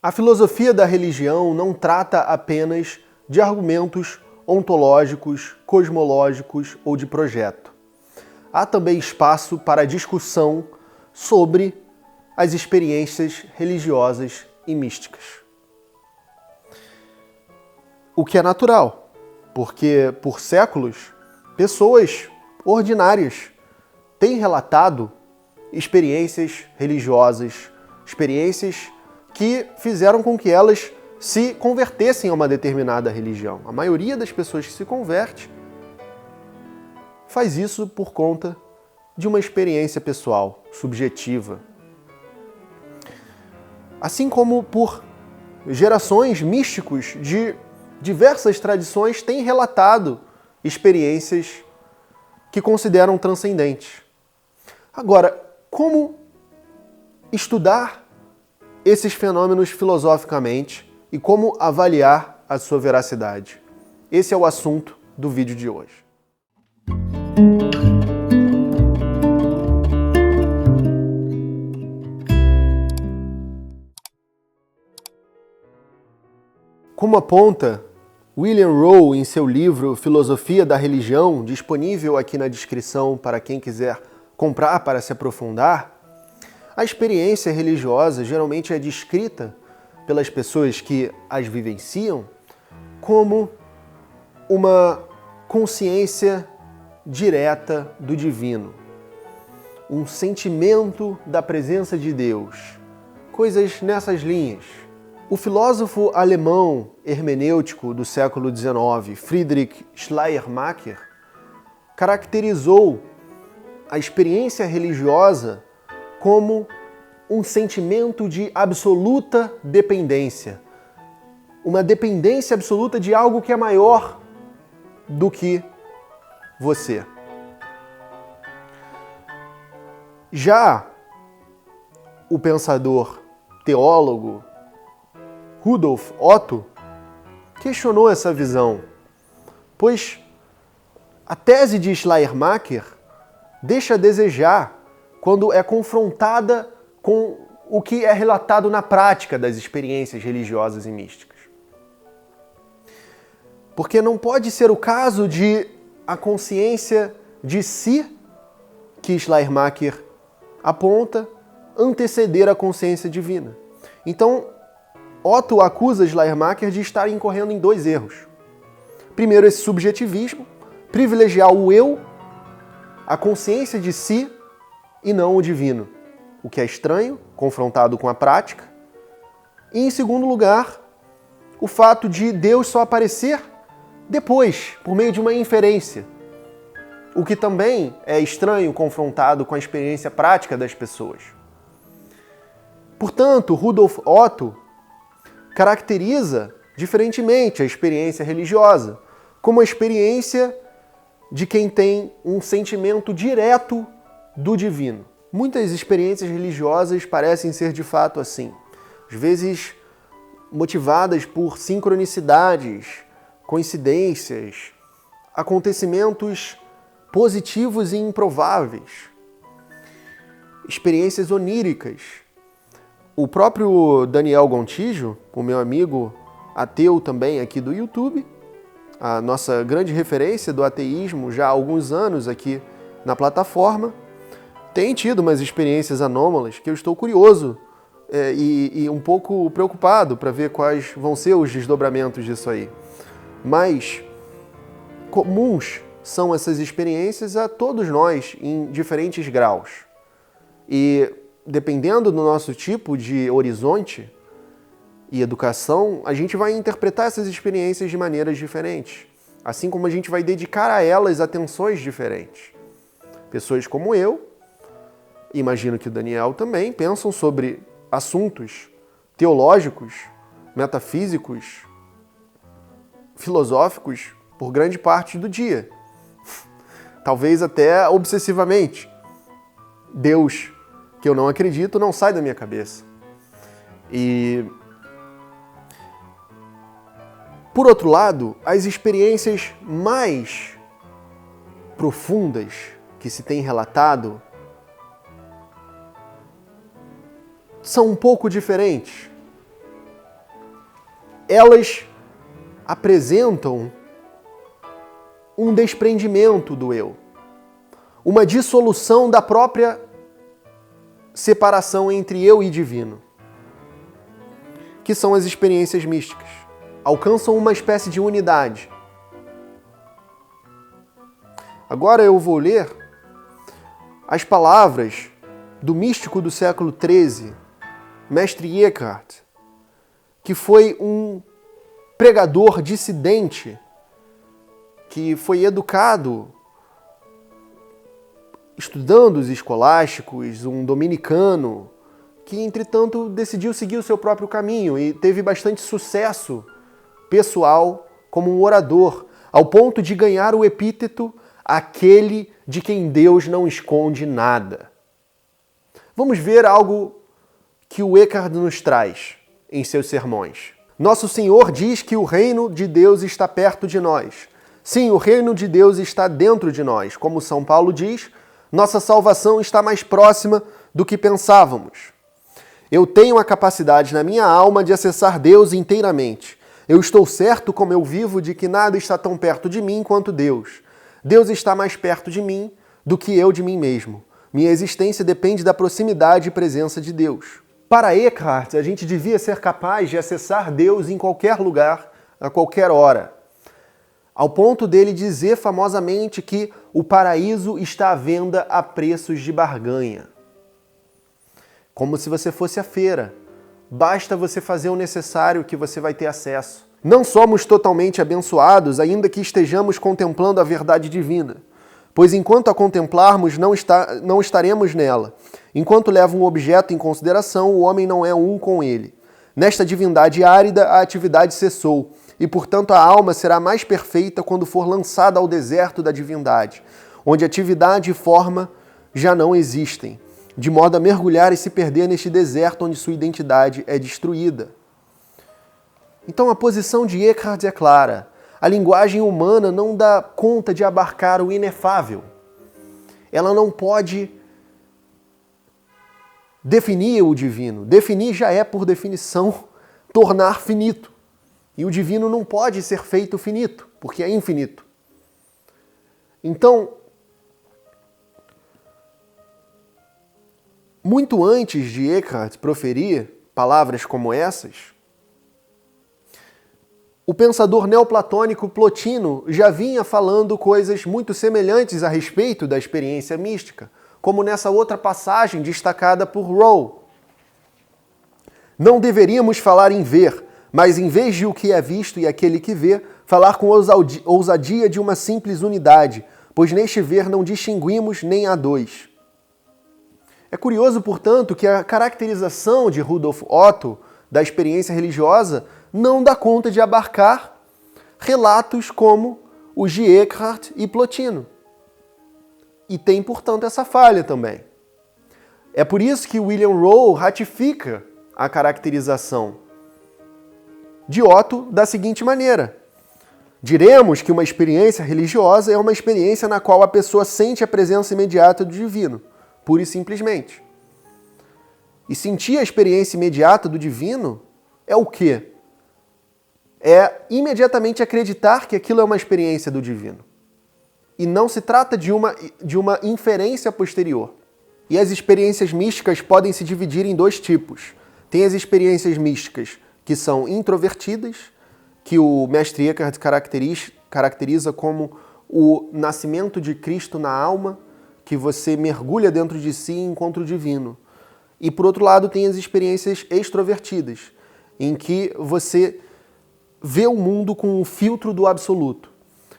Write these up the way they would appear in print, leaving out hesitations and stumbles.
A filosofia da religião não trata apenas de argumentos ontológicos, cosmológicos ou de projeto. Há também espaço para discussão sobre as experiências religiosas e místicas. O que é natural, porque por séculos, pessoas ordinárias têm relatado experiências religiosas, experiências que fizeram com que elas se convertessem a uma determinada religião. A maioria das pessoas que se converte faz isso por conta de uma experiência pessoal, subjetiva. Assim como por gerações, místicos de diversas tradições têm relatado experiências que consideram transcendentes. Agora, como estudar esses fenômenos filosoficamente e como avaliar a sua veracidade? Esse é o assunto do vídeo de hoje. Como aponta William Rowe em seu livro Filosofia da Religião, disponível aqui na descrição para quem quiser comprar para se aprofundar, a experiência religiosa geralmente é descrita pelas pessoas que as vivenciam como uma consciência direta do divino, um sentimento da presença de Deus, coisas nessas linhas. O filósofo alemão hermenêutico do século XIX, Friedrich Schleiermacher, caracterizou a experiência religiosa como um sentimento de absoluta dependência, uma dependência absoluta de algo que é maior do que você. Já o pensador teólogo Rudolf Otto questionou essa visão, pois a tese de Schleiermacher deixa a desejar quando é confrontada com o que é relatado na prática das experiências religiosas e místicas. Porque não pode ser o caso de a consciência de si, que Schleiermacher aponta, anteceder a consciência divina. Então, Otto acusa Schleiermacher de estar incorrendo em dois erros. Primeiro, esse subjetivismo, privilegiar o eu, a consciência de si, e não o divino, o que é estranho, confrontado com a prática. E, em segundo lugar, o fato de Deus só aparecer depois, por meio de uma inferência, o que também é estranho, confrontado com a experiência prática das pessoas. Portanto, Rudolf Otto caracteriza diferentemente a experiência religiosa como a experiência de quem tem um sentimento direto do divino. Muitas experiências religiosas parecem ser de fato assim, às vezes motivadas por sincronicidades, coincidências, acontecimentos positivos e improváveis, experiências oníricas. O próprio Daniel Gontijo, o meu amigo ateu também aqui do YouTube, a nossa grande referência do ateísmo já há alguns anos aqui na plataforma, tem tido umas experiências anômalas que eu estou curioso e um pouco preocupado para ver quais vão ser os desdobramentos disso aí. Mas comuns são essas experiências a todos nós em diferentes graus. E dependendo do nosso tipo de horizonte e educação, a gente vai interpretar essas experiências de maneiras diferentes, assim como a gente vai dedicar a elas atenções diferentes. Pessoas como eu, imagino que o Daniel também, pensam sobre assuntos teológicos, metafísicos, filosóficos por grande parte do dia. Talvez até obsessivamente. Deus, que eu não acredito, não sai da minha cabeça. E, por outro lado, as experiências mais profundas que se tem relatado são um pouco diferentes. elas apresentam um desprendimento do eu, uma dissolução da própria separação entre eu e divino, que são as experiências místicas. Alcançam uma espécie de unidade. Agora eu vou ler as palavras do místico do século XIII, Mestre Eckhart, que foi um pregador dissidente, que foi educado estudando os escolásticos, um dominicano, que, entretanto, decidiu seguir o seu próprio caminho e teve bastante sucesso pessoal como um orador, ao ponto de ganhar o epíteto aquele de quem Deus não esconde nada. Vamos ver algo que o Eckhart nos traz em seus sermões. Nosso Senhor diz que o reino de Deus está perto de nós. Sim, o reino de Deus está dentro de nós. Como São Paulo diz, nossa salvação está mais próxima do que pensávamos. Eu tenho a capacidade na minha alma de acessar Deus inteiramente. Eu estou certo, como eu vivo, de que nada está tão perto de mim quanto Deus. Deus está mais perto de mim do que eu de mim mesmo. Minha existência depende da proximidade e presença de Deus. Para Eckhart, a gente devia ser capaz de acessar Deus em qualquer lugar, a qualquer hora. Ao ponto dele dizer famosamente que o paraíso está à venda a preços de barganha. Como se você fosse à feira. Basta você fazer o necessário que você vai ter acesso. Não somos totalmente abençoados, ainda que estejamos contemplando a verdade divina. Pois enquanto a contemplarmos, não estaremos nela. Enquanto leva um objeto em consideração, o homem não é um com ele. Nesta divindade árida, a atividade cessou, e portanto a alma será mais perfeita quando for lançada ao deserto da divindade, onde atividade e forma já não existem, de modo a mergulhar e se perder neste deserto onde sua identidade é destruída. Então a posição de Eckhart é clara. A linguagem humana não dá conta de abarcar o inefável. Ela não pode definir o divino. Definir já é, por definição, tornar finito. E o divino não pode ser feito finito, porque é infinito. Então, muito antes de Eckhart proferir palavras como essas, o pensador neoplatônico Plotino já vinha falando coisas muito semelhantes a respeito da experiência mística, como nessa outra passagem destacada por Rowe. Não deveríamos falar em ver, mas em vez de o que é visto e aquele que vê, falar com ousadia de uma simples unidade, pois neste ver não distinguimos nem há dois. É curioso, portanto, que a caracterização de Rudolf Otto da experiência religiosa não dá conta de abarcar relatos como os de Eckhart e Plotino. E tem, portanto, essa falha também. É por isso que William Rowe ratifica a caracterização de Otto da seguinte maneira: diremos que uma experiência religiosa é uma experiência na qual a pessoa sente a presença imediata do divino, pura e simplesmente. E sentir a experiência imediata do divino é o quê? É imediatamente acreditar que aquilo é uma experiência do divino. E não se trata de uma inferência posterior. E as experiências místicas podem se dividir em dois tipos. Tem as experiências místicas que são introvertidas, que o mestre Eckhart caracteriza como o nascimento de Cristo na alma, que você mergulha dentro de si e encontra o divino. E por outro lado tem as experiências extrovertidas, em que você vê o mundo com o filtro do absoluto.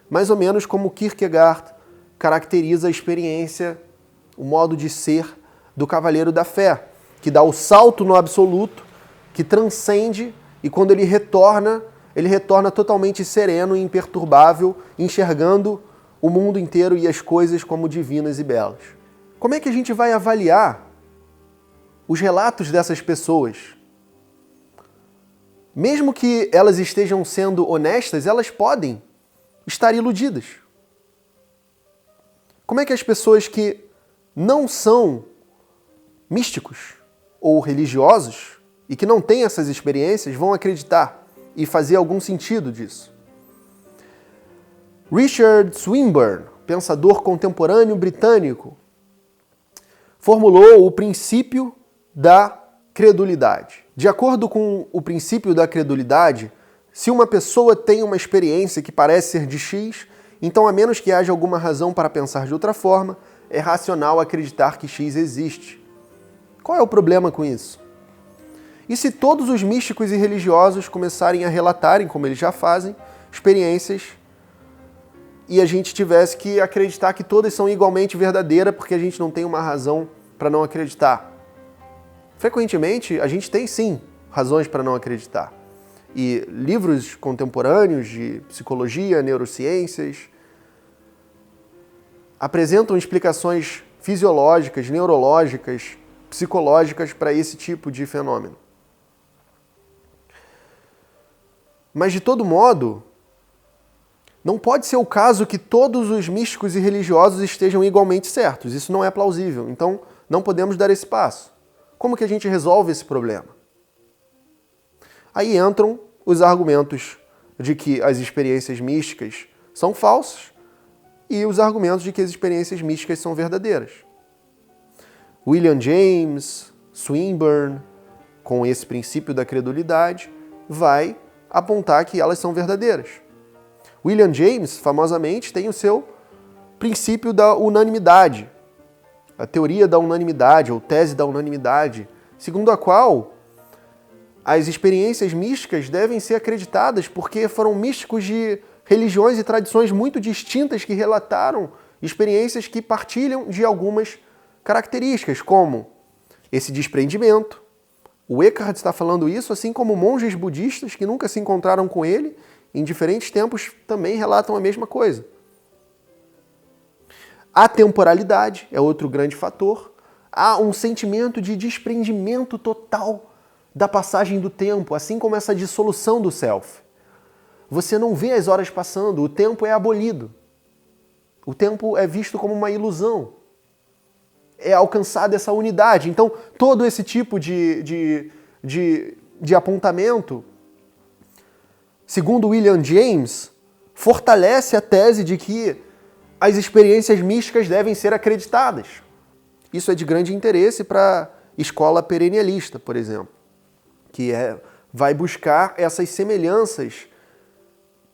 Mais ou menos como Kierkegaard caracteriza a experiência, o modo de ser do cavaleiro da fé, que dá o salto no absoluto, que transcende, e quando ele retorna totalmente sereno e imperturbável, enxergando o mundo inteiro e as coisas como divinas e belas. Como é que a gente vai avaliar os relatos dessas pessoas? Mesmo que elas estejam sendo honestas, elas podem estar iludidas. Como é que as pessoas que não são místicos ou religiosos e que não têm essas experiências vão acreditar e fazer algum sentido disso. Richard Swinburne, pensador contemporâneo britânico, formulou o princípio da credulidade. De acordo com o princípio da credulidade, se uma pessoa tem uma experiência que parece ser de X, então, a menos que haja alguma razão para pensar de outra forma, é racional acreditar que X existe. Qual é o problema com isso? E se todos os místicos e religiosos começarem a relatarem, como eles já fazem, experiências e a gente tivesse que acreditar que todas são igualmente verdadeiras porque a gente não tem uma razão para não acreditar? Frequentemente, a gente tem sim razões para não acreditar. E livros contemporâneos de psicologia, neurociências, apresentam explicações fisiológicas, neurológicas, psicológicas para esse tipo de fenômeno. Mas, de todo modo, não pode ser o caso que todos os místicos e religiosos estejam igualmente certos. Isso não é plausível. Então, não podemos dar esse passo. Como que a gente resolve esse problema? Aí entram os argumentos de que as experiências místicas são falsas e os argumentos de que as experiências místicas são verdadeiras. William James, Swinburne, com esse princípio da credulidade, vai apontar que elas são verdadeiras. William James, famosamente, tem o seu princípio da unanimidade, a teoria da unanimidade, ou tese da unanimidade, segundo a qual as experiências místicas devem ser acreditadas porque foram místicos de religiões e tradições muito distintas que relataram experiências que partilham de algumas características, como esse desprendimento. O Eckhart está falando isso, assim como monges budistas que nunca se encontraram com ele, em diferentes tempos também relatam a mesma coisa. A temporalidade é outro grande fator. Há um sentimento de desprendimento total da passagem do tempo, assim como essa dissolução do self. Você não vê as horas passando, o tempo é abolido. O tempo é visto como uma ilusão. É alcançada essa unidade. Então, todo esse tipo de apontamento, segundo William James, fortalece a tese de que as experiências místicas devem ser acreditadas. Isso é de grande interesse para a escola perennialista, por exemplo, que vai buscar essas semelhanças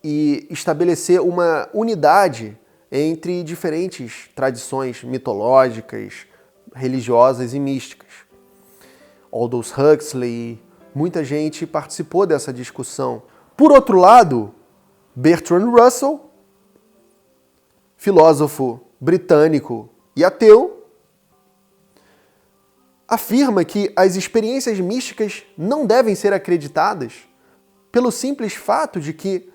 e estabelecer uma unidade entre diferentes tradições mitológicas, religiosas e místicas. Aldous Huxley, muita gente participou dessa discussão. Por outro lado, Bertrand Russell, filósofo britânico e ateu, afirma que as experiências místicas não devem ser acreditadas pelo simples fato de que,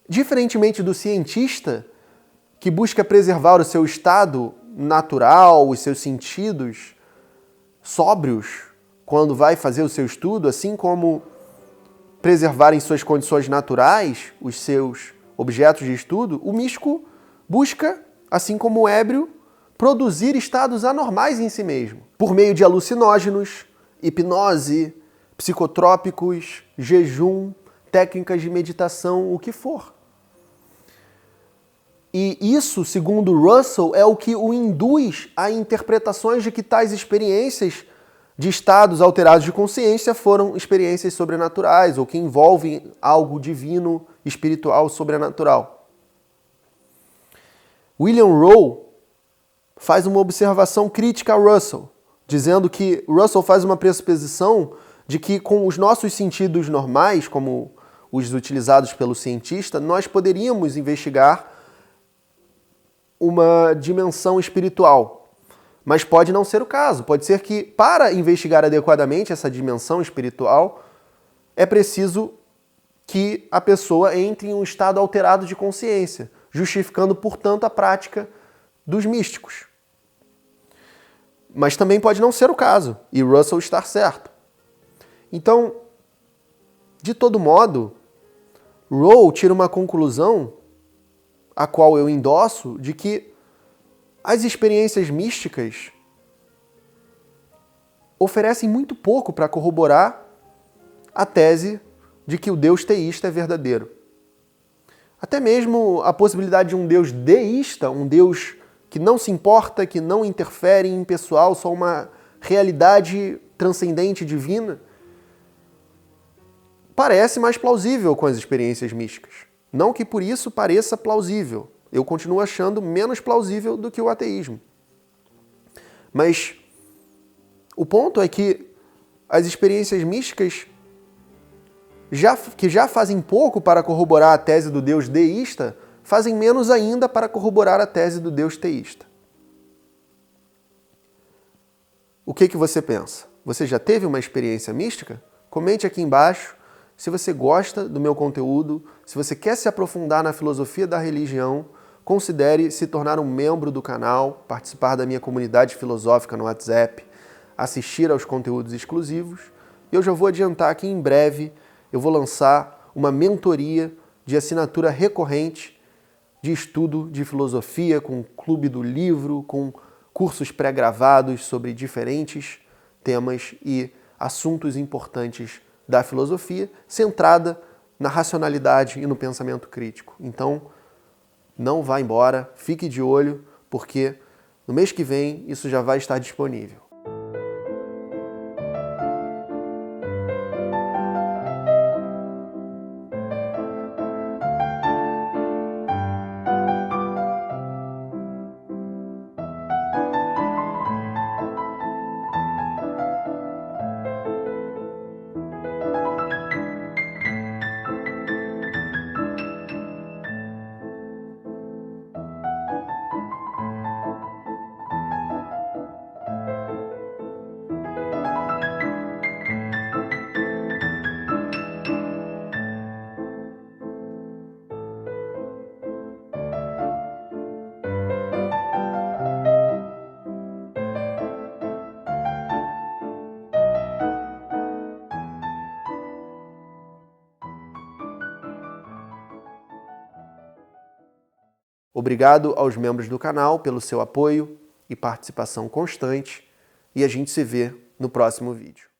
diferentemente do cientista, que busca preservar o seu estado natural, os seus sentidos sóbrios, quando vai fazer o seu estudo, assim como preservar em suas condições naturais os seus objetos de estudo, o místico busca, assim como o ébrio, produzir estados anormais em si mesmo, por meio de alucinógenos, hipnose, psicotrópicos, jejum, técnicas de meditação, o que for. E isso, segundo Russell, é o que o induz a interpretações de que tais experiências de estados alterados de consciência foram experiências sobrenaturais ou que envolvem algo divino, espiritual, sobrenatural. William Rowe faz uma observação crítica a Russell, dizendo que Russell faz uma pressuposição de que com os nossos sentidos normais, como os utilizados pelo cientista, nós poderíamos investigar uma dimensão espiritual. Mas pode não ser o caso. Pode ser que, para investigar adequadamente essa dimensão espiritual, é preciso que a pessoa entre em um estado alterado de consciência, justificando, portanto, a prática dos místicos. Mas também pode não ser o caso, e Russell estar certo. Então, de todo modo, Rowe tira uma conclusão, a qual eu endosso, de que as experiências místicas oferecem muito pouco para corroborar a tese de que o Deus teísta é verdadeiro. Até mesmo a possibilidade de um Deus deísta, um Deus que não se importa, que não interfere em pessoal, só uma realidade transcendente divina, parece mais plausível com as experiências místicas. Não que por isso pareça plausível. Eu continuo achando menos plausível do que o ateísmo. Mas o ponto é que as experiências místicas, que já fazem pouco para corroborar a tese do Deus deísta, fazem menos ainda para corroborar a tese do Deus teísta. O que você pensa? Você já teve uma experiência mística? Comente aqui embaixo se você gosta do meu conteúdo, se você quer se aprofundar na filosofia da religião, considere se tornar um membro do canal, participar da minha comunidade filosófica no WhatsApp, assistir aos conteúdos exclusivos. E eu já vou adiantar que em breve eu vou lançar uma mentoria de assinatura recorrente de estudo de filosofia, com clube do livro, com cursos pré-gravados sobre diferentes temas e assuntos importantes da filosofia, centrada na racionalidade e no pensamento crítico. Então, não vá embora, fique de olho, porque no mês que vem isso já vai estar disponível. Obrigado aos membros do canal pelo seu apoio e participação constante, e a gente se vê no próximo vídeo.